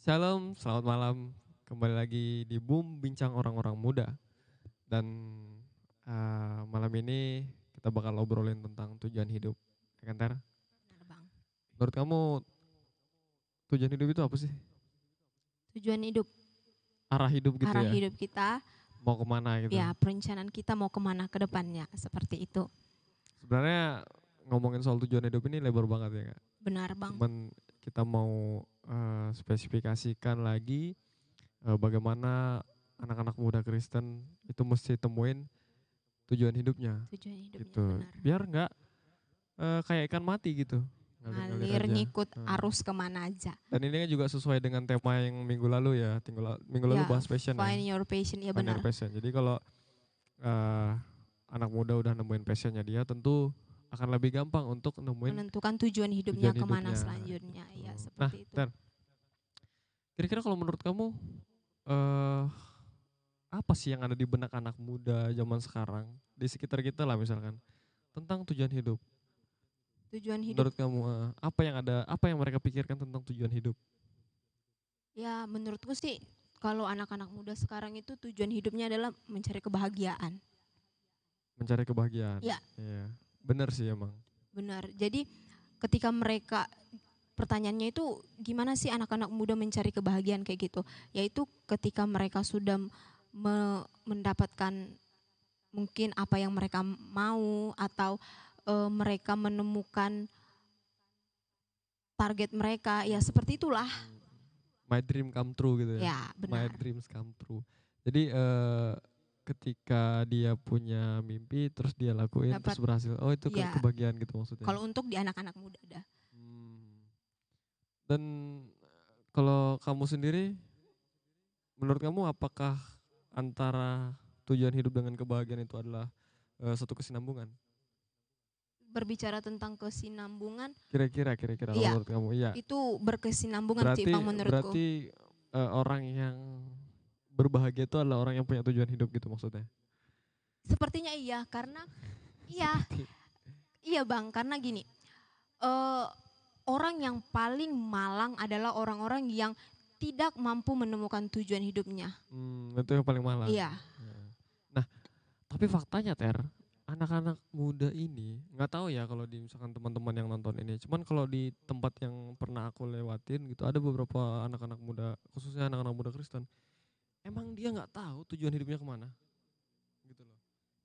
Shalom, selamat malam. Kembali lagi di Boom Bincang Orang-orang Muda. Dan malam ini kita bakal obrolin tentang tujuan hidup. Ya kan, Ter? Benar Bang. Menurut kamu tujuan hidup itu apa sih? Tujuan hidup, Arah hidup gitu arah ya? hidup kita, Mau kemana gitu? ya perencanaan kita mau kemana ke depannya, seperti itu. Sebenarnya ngomongin soal tujuan hidup ini lebar banget ya Kak. Benar Bang. Cuman kita mau spesifikasikan lagi bagaimana anak-anak muda Kristen itu mesti temuin tujuan hidupnya Tujuan hidupnya gitu. benar. Biar nggak kayak ikan mati gitu, ngalir-ngalir Ngalir aja. ngikut Heeh. arus kemana aja. Dan ini kan juga sesuai dengan tema yang minggu lalu ya, minggu lalu Ya, bahas passion ya, find your passion, ya find your benar. passion. Jadi kalau eh, anak muda udah nemuin passionnya dia, tentu akan lebih gampang untuk nemuin Menentukan tujuan hidupnya tujuan kemana hidupnya selanjutnya, gitu. ya Nah, seperti itu. Ter, kira-kira kalau menurut kamu eh apa sih yang ada di benak anak muda zaman sekarang di sekitar kita lah misalkan tentang tujuan hidup? Tujuan hidup, Menurut kamu apa yang mereka pikirkan tentang tujuan hidup? ya menurutku sih kalau anak-anak muda sekarang itu tujuan hidupnya adalah mencari kebahagiaan. Mencari kebahagiaan. Ya, Iya. Benar sih emang. benar. Jadi ketika mereka pertanyaannya itu gimana sih anak-anak muda mencari kebahagiaan kayak gitu? Yaitu ketika mereka sudah mendapatkan mungkin apa yang mereka mau atau mereka menemukan target mereka, ya seperti itulah. My dream come true gitu ya. Ya, My benar. dreams come true. Jadi ketika dia punya mimpi terus dia lakuin terus Dapat, berhasil. Oh itu ya kebahagiaan gitu maksudnya. kalau untuk di anak-anak muda dah. Hmm. Dan kalau kamu sendiri, menurut kamu apakah antara tujuan hidup dengan kebahagiaan itu adalah satu kesinambungan? Berbicara tentang kesinambungan, Kira-kira kalau ya menurut kamu, iya. itu berkesinambungan sih Bang Berarti menurutku. berarti orang yang berbahagia itu adalah orang yang punya tujuan hidup gitu maksudnya. Sepertinya iya, karena iya, Seperti iya Bang, karena gini, eh, orang yang paling malang adalah orang-orang yang tidak mampu menemukan tujuan hidupnya. itu yang paling malang. Iya, Heeh. Nah, tapi faktanya Ter, anak-anak muda ini nggak tahu ya kalau di misalkan teman-teman yang nonton ini. Cuman kalau di tempat yang pernah aku lewatin gitu ada beberapa anak-anak muda, khususnya anak-anak muda Kristen. Emang dia nggak tahu tujuan hidupnya kemana, gitu loh.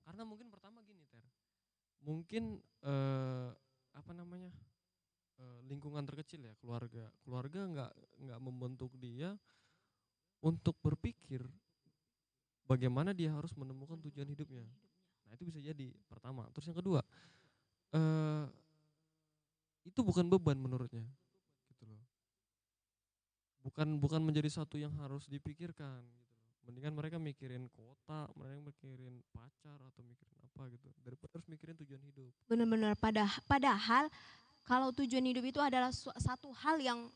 Karena mungkin pertama gini Ter, mungkin apa namanya lingkungan terkecil ya keluarga nggak membentuk dia untuk berpikir bagaimana dia harus menemukan tujuan hidupnya. Nah itu bisa jadi pertama. Terus yang kedua, eh itu bukan beban menurutnya, gitu loh. Bukan menjadi satu yang harus dipikirkan, gitu loh. Mendingan mereka mikirin kuota, mereka mikirin pacar atau mikirin apa gitu, daripada harus mikirin tujuan hidup. benar-benar padahal kalau tujuan hidup itu adalah satu hal yang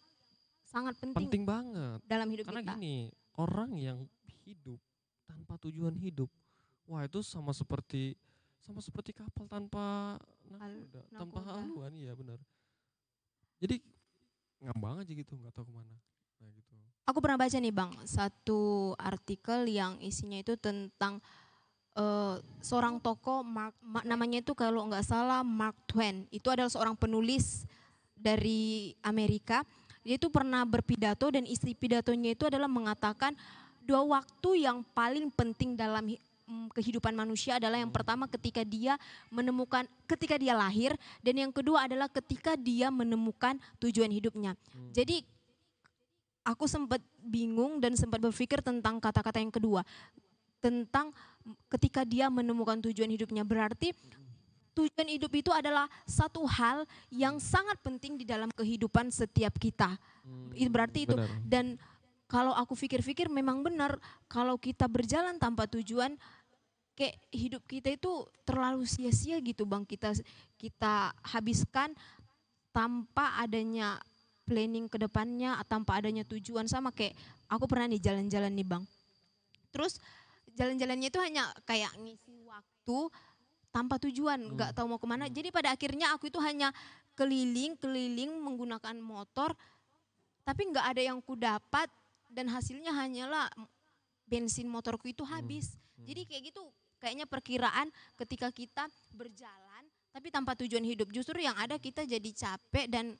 sangat penting Penting banget. dalam hidup Karena kita. gini, orang yang hidup tanpa tujuan hidup, wah itu sama seperti kapal tanpa nakoda, tanpa Nakoda. haluan, iya benar. Jadi ngambang aja gitu, nggak tahu kemana. Nah gitu. Aku pernah baca nih Bang, satu artikel yang isinya itu tentang seorang tokoh namanya itu kalau nggak salah Mark Twain. Itu adalah seorang penulis dari Amerika. Dia itu pernah berpidato dan isi pidatonya itu adalah mengatakan dua waktu yang paling penting dalam kehidupan manusia adalah yang pertama ketika dia lahir, dan yang kedua adalah ketika dia menemukan tujuan hidupnya. Jadi aku sempat bingung dan sempat berpikir tentang kata-kata yang kedua, tentang ketika dia menemukan tujuan hidupnya, berarti tujuan hidup itu adalah satu hal yang sangat penting di dalam kehidupan setiap kita. Berarti itu. Benar. Dan kalau aku pikir-pikir memang benar, kalau kita berjalan tanpa tujuan, kayak hidup kita itu terlalu sia-sia gitu Bang. Kita habiskan tanpa adanya planning ke depannya, tanpa adanya tujuan. Sama kayak aku pernah nih jalan-jalan nih Bang. Terus jalan-jalannya itu hanya kayak ngisi waktu tanpa tujuan, nggak tahu mau kemana. Jadi pada akhirnya aku itu hanya keliling-keliling menggunakan motor tapi nggak ada yang ku dapat dan hasilnya hanyalah bensin motorku itu Hmm. habis. Hmm. Jadi kayak gitu kayaknya perkiraan ketika kita berjalan tapi tanpa tujuan hidup. Justru yang ada kita jadi capek dan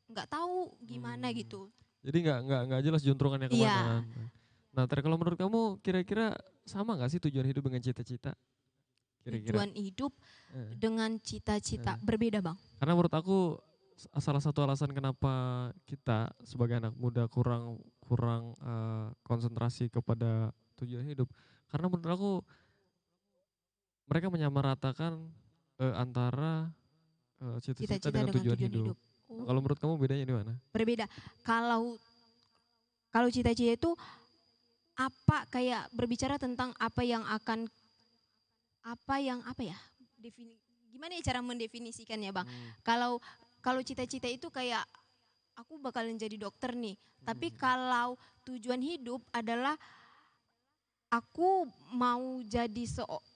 nggak tahu gimana Hmm. gitu. Jadi nggak jelas juntrungannya kemana Iya, kan. Nah, Ter, kalau menurut kamu kira-kira sama nggak sih tujuan hidup dengan cita-cita? Kira-kira. tujuan hidup Eh, dengan cita-cita eh. berbeda, Bang. Karena menurut aku salah satu alasan kenapa kita sebagai anak muda kurang kurang konsentrasi kepada tujuan hidup. Karena menurut aku mereka menyamaratakan antara cita-cita Cita-cita dengan dengan tujuan tujuan hidup. hidup. Nah, Oh, kalau menurut kamu bedanya di mana? berbeda. Kalau kalau cita-cita itu apa kayak berbicara tentang apa ya? Gimana ya cara mendefinisikannya, Bang? Hmm. Kalau kalau cita-cita itu kayak aku bakalan jadi dokter nih. Tapi Hmm. kalau tujuan hidup adalah aku mau jadi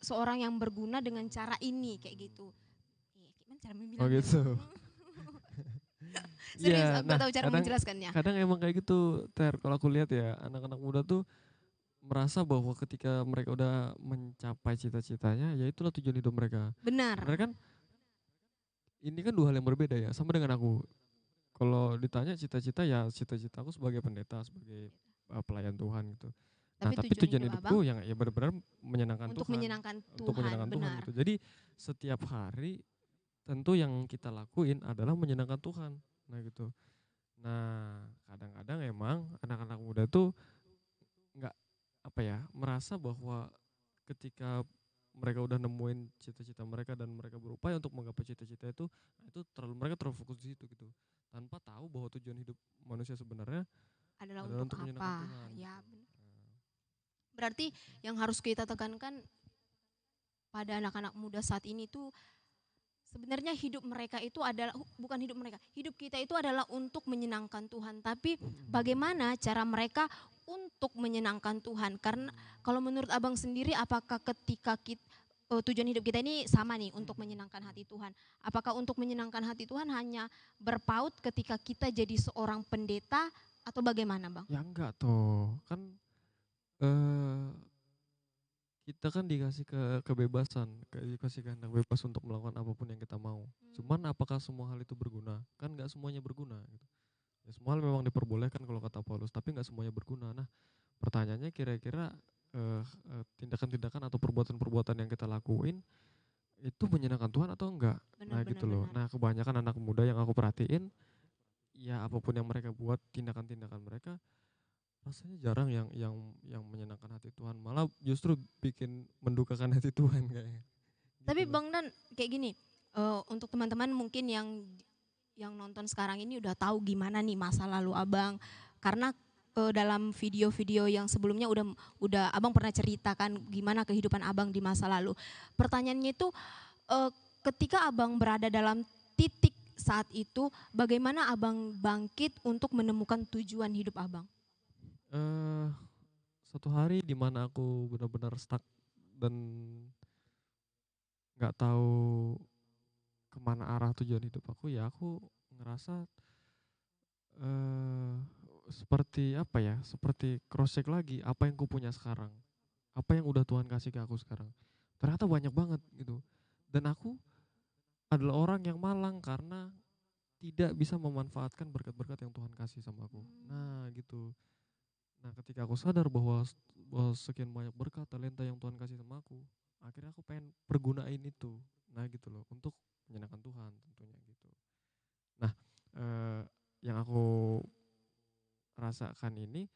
seorang yang berguna dengan cara ini kayak gitu. Gimana cara Oh membilangnya, Bang? gitu. Serius, Iya, aku nah gak tahu cara kadang menjelaskannya. kadang emang kayak gitu, Ter. Kalau aku lihat ya, anak-anak muda tuh merasa bahwa ketika mereka udah mencapai cita-citanya, ya itulah tujuan hidup mereka. Benar. Sebenarnya kan ini kan dua hal yang berbeda ya, sama dengan aku. Kalau ditanya cita-cita ya cita-cita aku sebagai pendeta, sebagai pelayan Tuhan gitu. Nah, Tapi tapi tujuan tujuan hidup Abang hidupku yang ya benar-benar menyenangkan untuk Tuhan, menyenangkan untuk Tuhan, menyenangkan Tuhan benar. gitu. Jadi setiap hari tentu yang kita lakuin adalah menyenangkan Tuhan. Nah, gitu. Nah, kadang-kadang emang anak-anak muda tuh nggak apa ya, merasa bahwa ketika mereka udah nemuin cita-cita mereka dan mereka berupaya untuk menggapai cita-cita itu, nah itu terlalu mereka terlalu fokus di situ gitu. Tanpa tahu bahwa tujuan hidup manusia sebenarnya Adalah adalah untuk untuk menyenangkan apa? Tuhan Ya, gitu. benar. Nah, Berarti gitu. yang harus kita tekankan pada anak-anak muda saat ini tuh sebenarnya hidup mereka itu adalah bukan hidup mereka. Hidup kita itu adalah untuk menyenangkan Tuhan, tapi bagaimana cara mereka untuk menyenangkan Tuhan? Karena kalau menurut Abang sendiri apakah ketika kita tujuan hidup kita ini sama nih untuk menyenangkan hati Tuhan. Apakah untuk menyenangkan hati Tuhan hanya berpaut ketika kita jadi seorang pendeta atau bagaimana, Bang? Ya enggak toh, kan eh kita kan dikasih kebebasan, dikasih kehendak bebas untuk melakukan apapun yang kita mau. Cuman apakah semua hal itu berguna? Kan nggak semuanya berguna gitu. Ya semua hal memang diperbolehkan kalau kata Paulus, tapi nggak semuanya berguna. Nah, pertanyaannya kira-kira tindakan-tindakan atau perbuatan-perbuatan yang kita lakuin itu menyenangkan Tuhan atau enggak? Benar, Nah, benar, gitu loh. benar. Nah, kebanyakan anak muda yang aku perhatiin, ya apapun yang mereka buat, tindakan-tindakan mereka rasanya jarang yang menyenangkan hati Tuhan, malah justru bikin mendukakan hati Tuhan kayaknya. Gitu Tapi loh. Bang Dan kayak gini, untuk teman-teman mungkin yang nonton sekarang ini udah tahu gimana nih masa lalu Abang. Karena dalam video-video yang sebelumnya udah Abang pernah ceritakan gimana kehidupan Abang di masa lalu. Pertanyaannya itu eh, ketika Abang berada dalam titik saat itu, bagaimana Abang bangkit untuk menemukan tujuan hidup Abang? eh Suatu hari di mana aku benar-benar stuck dan nggak tahu kemana arah tujuan hidup aku, ya aku ngerasa eh seperti apa ya, seperti cross check lagi apa yang ku punya sekarang, apa yang udah Tuhan kasih ke aku sekarang. Ternyata banyak banget gitu. Dan aku adalah orang yang malang karena tidak bisa memanfaatkan berkat-berkat yang Tuhan kasih sama aku. Nah, gitu. Nah, ketika aku sadar bahwa sekian banyak berkat talenta yang Tuhan kasih sama aku, akhirnya aku pengen pergunain itu. Nah, gitu loh, untuk menyenangkan Tuhan tentunya gitu. Nah, eh, yang aku rasakan ini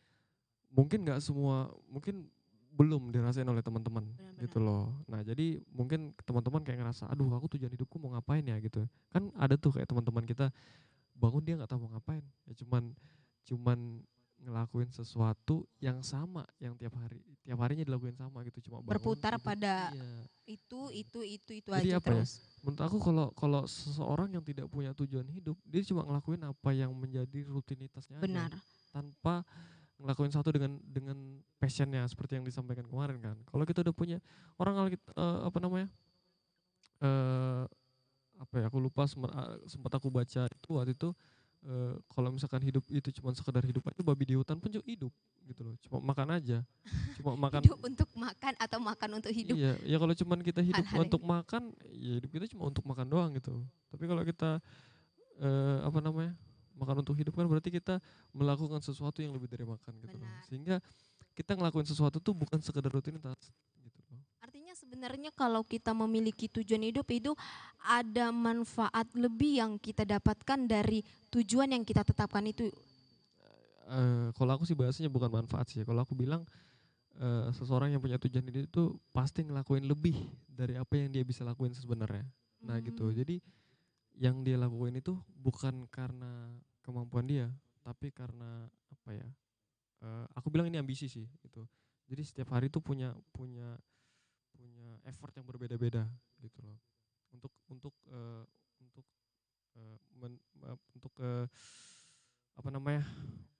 mungkin nggak semua, mungkin belum dirasain oleh teman-teman Benar-benar. gitu loh. Nah, jadi mungkin teman-teman kayak ngerasa, aduh aku tujuan hidupku mau ngapain ya gitu. Kan ada tuh kayak teman-teman kita bangun dia nggak tahu mau ngapain. Ya cuman cuman ngelakuin sesuatu yang sama, yang tiap harinya dilakuin sama gitu, cuma bangun Berputar tidur. pada Iya. itu Jadi aja apa ya? terus. Menurut aku kalau kalau seseorang yang tidak punya tujuan hidup, dia cuma ngelakuin apa yang menjadi rutinitasnya aja, Benar. tanpa ngelakuin satu dengan passionnya seperti yang disampaikan kemarin kan. Kalau kita udah punya orang apa namanya? eh Apa ya? Aku lupa sempat aku baca itu waktu itu kalau misalkan hidup itu cuma sekedar hidup aja, babi di hutan pun juga hidup gitu loh. Cuma makan aja. Cuma makan. Hidup untuk makan atau makan untuk hidup, Iya, ya kalau cuman kita hidup hal-hal yang untuk makan, ya hidup kita cuma untuk makan doang gitu. Tapi kalau kita apa namanya? Makan untuk hidup kan berarti kita melakukan sesuatu yang lebih dari makan gitu loh. benar. Sehingga kita ngelakuin sesuatu tuh bukan sekedar rutinitas gitu loh. Artinya sebenarnya kalau kita memiliki tujuan hidup itu ada manfaat lebih yang kita dapatkan dari tujuan yang kita tetapkan itu. Kalau aku sih bahasanya bukan manfaat sih. Kalau aku bilang seseorang yang punya tujuan hidup itu pasti ngelakuin lebih dari apa yang dia bisa lakuin sebenarnya. Nah gitu. Hmm, Jadi yang dia lakuin itu bukan karena kemampuan dia, tapi karena apa ya? Aku bilang ini ambisi sih gitu. Jadi setiap hari tuh punya punya punya effort yang berbeda-beda gitu loh. Untuk eh, men- untuk apa namanya?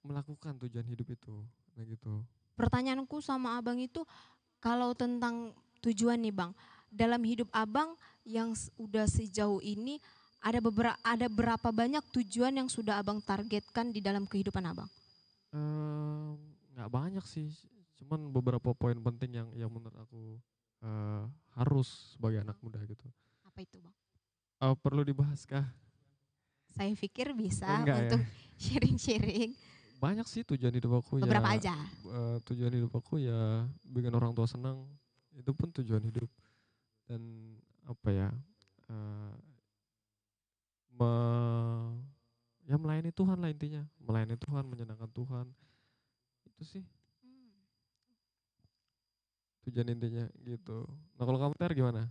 Melakukan tujuan hidup itu. Nah gitu. Pertanyaanku sama abang itu kalau tentang tujuan nih bang, dalam hidup abang yang udah sejauh ini ada berapa banyak tujuan yang sudah abang targetkan di dalam kehidupan abang? Nggak banyak sih, cuman beberapa poin penting yang menurut aku eh, harus sebagai anak Bang, muda gitu. apa itu bang? Perlu dibahas kah? Saya pikir bisa Enggak ya. untuk sharing-sharing Banyak sih tujuan hidup aku beberapa ya. aja. Tujuan hidup aku ya bikin orang tua senang. Itu pun tujuan hidup. Dan apa ya? eh, me, ya melayani Tuhan lah intinya. Melayani Tuhan, menyenangkan Tuhan. Itu sih Hmm. tujuan intinya gitu. Nah kalau kamu Ter gimana?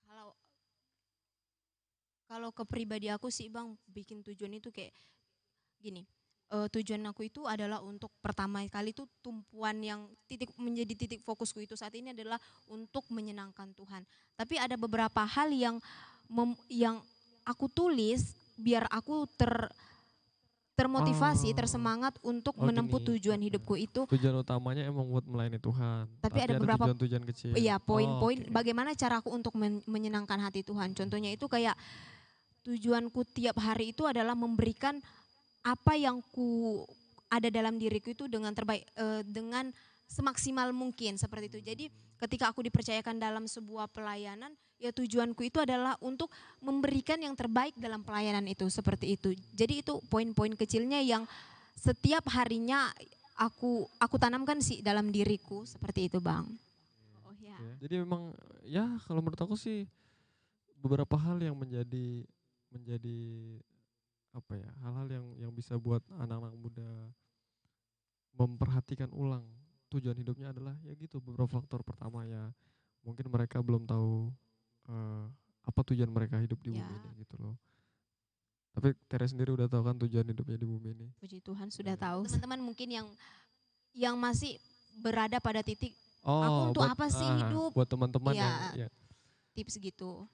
Kalau kalau ke pribadi aku sih bang, bikin tujuan itu kayak gini. Tujuan aku itu adalah untuk pertama kali itu tumpuan yang menjadi titik fokusku itu saat ini adalah untuk menyenangkan Tuhan. Tapi ada beberapa hal yang aku tulis biar aku termotivasi, Oh, tersemangat untuk oh menempuh gini. tujuan hidupku itu. Tujuan utamanya emang buat melayani Tuhan, Tapi tapi ada ada beberapa tujuan-tujuan kecil. ya Oh, poin-poin oke. bagaimana caraku untuk menyenangkan hati Tuhan. Contohnya itu kayak tujuanku tiap hari itu adalah memberikan apa yang ada dalam diriku itu dengan terbaik, dengan semaksimal mungkin seperti itu. Jadi ketika aku dipercayakan dalam sebuah pelayanan, ya tujuanku itu adalah untuk memberikan yang terbaik dalam pelayanan itu seperti itu. Jadi itu poin-poin kecilnya yang setiap harinya aku tanamkan sih dalam diriku seperti itu, Bang. Oh ya. Ya, jadi memang ya kalau menurut aku sih beberapa hal yang menjadi apa ya, hal-hal yang bisa buat anak-anak muda memperhatikan ulang tujuan hidupnya adalah ya gitu beberapa faktor. Pertama ya mungkin mereka belum tahu eh, apa tujuan mereka hidup di Ya, bumi ini gitu loh. Tapi Tere sendiri udah tahu kan tujuan hidupnya di bumi ini. puji Tuhan Nah, sudah ya. tahu. Teman-teman mungkin yang masih berada pada titik aku Oh, untuk apa sih hidup? buat teman-teman yang Ya, ya. tips gitu.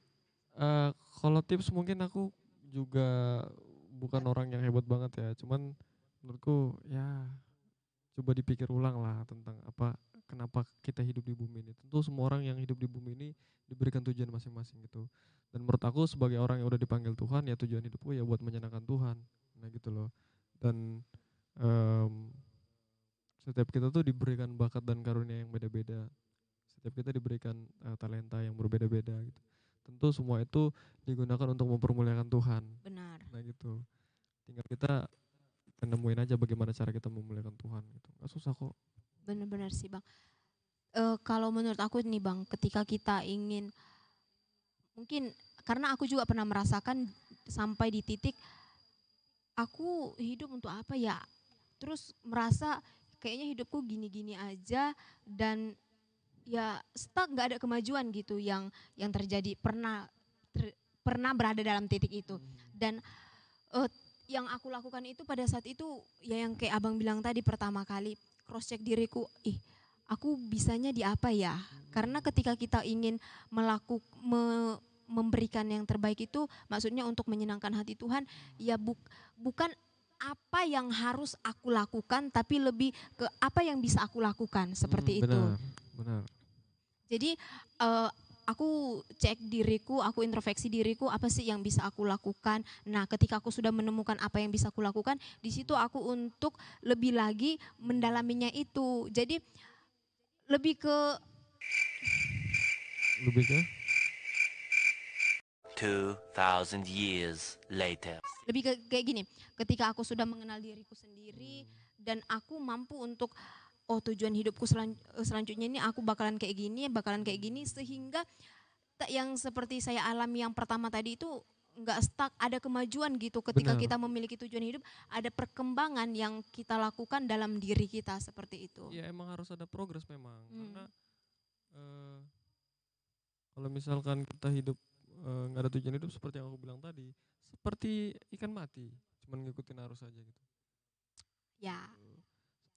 Eh, Kalau tips mungkin aku juga bukan orang yang hebat banget ya, cuman menurutku ya coba dipikir ulang lah tentang apa kenapa kita hidup di bumi ini. Tentu semua orang yang hidup di bumi ini diberikan tujuan masing-masing gitu. Dan menurut aku sebagai orang yang udah dipanggil Tuhan ya tujuan hidupku ya buat menyenangkan Tuhan. Nah gitu loh. Dan em, setiap kita tuh diberikan bakat dan karunia yang beda-beda. Setiap kita diberikan talenta yang berbeda-beda gitu. Tentu semua itu digunakan untuk mempermuliakan Tuhan. Benar. Nah gitu. Tinggal kita nemuin aja bagaimana cara kita memuliakan Tuhan gitu. Gak susah kok. Benar-benar sih, Bang. Kalau menurut aku nih, Bang, ketika kita ingin mungkin karena aku juga pernah merasakan sampai di titik aku hidup untuk apa ya? Terus merasa kayaknya hidupku gini-gini aja dan ya stuck nggak ada kemajuan gitu yang terjadi pernah berada dalam titik itu dan eh, yang aku lakukan itu pada saat itu ya yang kayak abang bilang tadi pertama kali cross check diriku aku bisanya di apa ya karena ketika kita ingin memberikan yang terbaik itu maksudnya untuk menyenangkan hati Tuhan ya bukan apa yang harus aku lakukan tapi lebih ke apa yang bisa aku lakukan seperti itu. Benar, benar. Jadi uh, aku cek diriku, aku introspeksi diriku, apa sih yang bisa aku lakukan. Nah, ketika aku sudah menemukan apa yang bisa aku lakukan, di situ aku untuk lebih lagi mendalaminya itu. Jadi lebih ke 2,000 years later. lebih ke kayak gini, ketika aku sudah mengenal diriku sendiri dan aku mampu untuk oh tujuan hidupku selanjutnya ini aku bakalan kayak gini sehingga yang seperti saya alami yang pertama tadi itu nggak stuck, ada kemajuan gitu ketika Benar. kita memiliki tujuan hidup, ada perkembangan yang kita lakukan dalam diri kita seperti itu. Iya emang harus ada progres memang. Karena Hmm, eh, kalau misalkan kita hidup nggak ada tujuan hidup seperti yang aku bilang tadi, seperti ikan mati, cuman ngikutin arus aja gitu. ya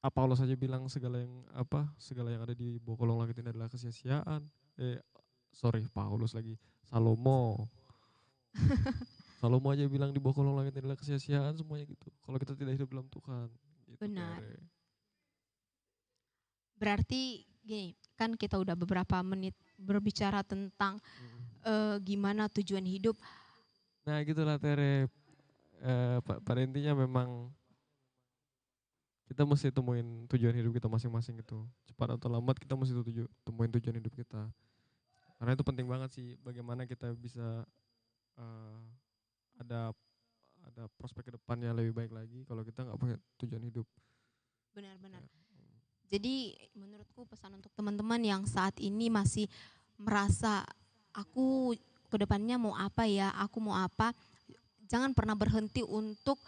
Apa Allah saja bilang segala yang ada di bawah kolong langit ini adalah kesia-siaan. Sorry Paulus lagi, Salomo. Salomo aja bilang di bawah kolong langit ini adalah kesia-siaan semuanya gitu. Kalau kita tidak hidup dalam Tuhan, gitu benar. Tere. Berarti gini, kan kita udah beberapa menit berbicara tentang gimana tujuan hidup. Nah gitulah Tere. Pada intinya memang kita mesti temuin tujuan hidup kita masing-masing gitu. Cepat atau lambat kita mesti temuin tujuan hidup kita. Karena itu penting banget sih bagaimana kita bisa eh, ada prospek ke depannya lebih baik lagi kalau kita nggak punya tujuan hidup. Benar-benar. Jadi menurutku pesan untuk teman-teman yang saat ini masih merasa aku kedepannya mau apa ya, aku mau apa, jangan pernah berhenti untuk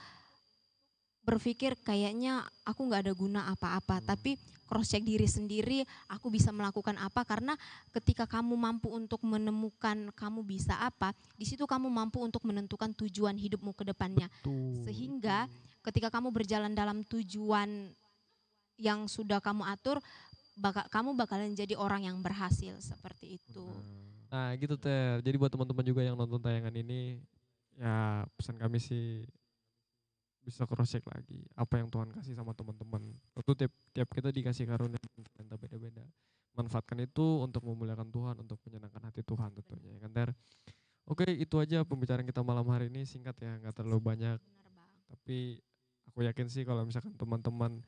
berpikir kayaknya aku nggak ada guna apa-apa, tapi cross check diri sendiri, aku bisa melakukan apa karena ketika kamu mampu untuk menemukan kamu bisa apa, di situ kamu mampu untuk menentukan tujuan hidupmu ke depannya. Tuh. Sehingga ketika kamu berjalan dalam tujuan yang sudah kamu atur, kamu bakalan jadi orang yang berhasil seperti itu. Nah gitu Ter. Jadi buat teman-teman juga yang nonton tayangan ini, ya pesan kami sih bisa cross check lagi apa yang Tuhan kasih sama teman-teman. Tentu tiap kita dikasih karunia yang beda-beda. Manfaatkan itu untuk memuliakan Tuhan, untuk menyenangkan hati Tuhan tentunya ya kan Ter. Oke, itu aja pembicaraan kita malam hari ini, singkat ya, nggak terlalu banyak. Benar bang. Tapi aku yakin sih kalau misalkan teman-teman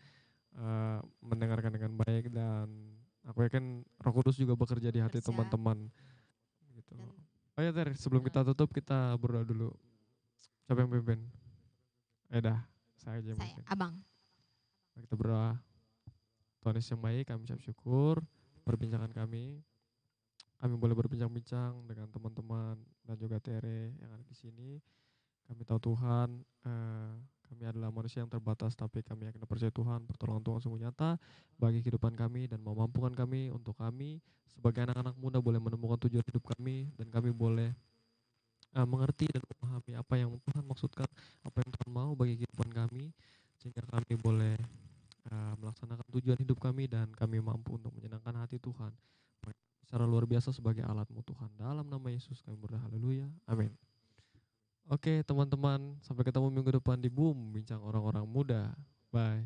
mendengarkan dengan baik, dan aku yakin Roh Kudus juga bekerja di hati Bekerja teman-teman gitu. dan Oh ya Ter, sebelum kita tutup kita berdoa dulu. Siapa yang pimpin? Dah, saya aja yang saya, pimpin. abang. Mari kita berdoa. Tuhan Yesus yang baik, kami ucap syukur perbincangan kami. Kami boleh berbincang-bincang dengan teman-teman dan juga Tere yang ada di sini. Kami tahu Tuhan, kami adalah manusia yang terbatas, tapi kami yakin dan percaya Tuhan, pertolongan Tuhan sungguh nyata bagi kehidupan kami dan memampukan kami untuk kami sebagai anak-anak muda boleh menemukan tujuan hidup kami, dan kami boleh mengerti dan memahami apa yang Tuhan maksudkan, apa yang Tuhan mau bagi kehidupan kami, sehingga kami boleh melaksanakan tujuan hidup kami dan kami mampu untuk menyenangkan hati Tuhan secara luar biasa sebagai alat-Mu Tuhan. Dalam nama Yesus kami berdoa, haleluya, amin. Oke teman-teman, sampai ketemu minggu depan di Boom Bincang Orang-Orang Muda. Bye.